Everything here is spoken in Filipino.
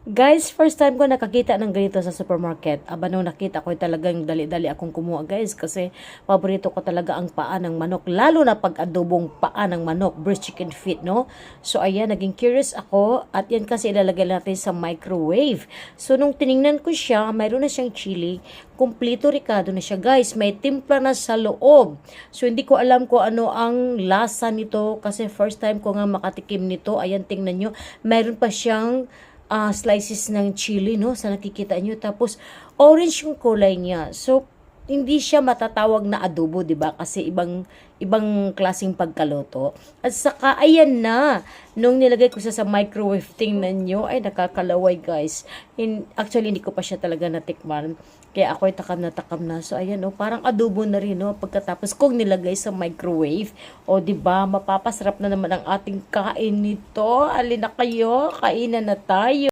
Guys, first time ko nakakita ng ganito sa supermarket. Aba, nung nakita ko, talagang dali-dali akong kumuha, guys. Kasi paborito ko talaga ang paa ng manok. Lalo na pag adobong paa ng manok, breast chicken feet, no? So, ayan, naging curious ako. At yan kasi ilalagay natin sa microwave. So, nung tiningnan ko siya, mayroon na siyang chili. Kumplito ricado na siya, guys. May timpla na sa loob. So, hindi ko alam kung ano ang lasa nito. Kasi first time ko nga makatikim nito. Ayan, tingnan nyo. Mayroon pa siyang slices ng chili, no? Sa nakikita nyo. Tapos, orange yung kulay niya. So, hindi siya matatawag na adobo, 'di ba? Kasi ibang klaseng pagkaluto. At saka ayan na, nung nilagay ko sa microwave, tingnan nyo, ay nakakalaway, guys. Actually, hindi ko pa siya talaga natikman. Kaya ako ay takam na takam na. So ayan, oh, parang adobo na rin, no, pagkatapos kong nilagay sa microwave. O 'di ba, mapapasarap na naman ang ating kain nito. Alin na kayo, kainan na tayo.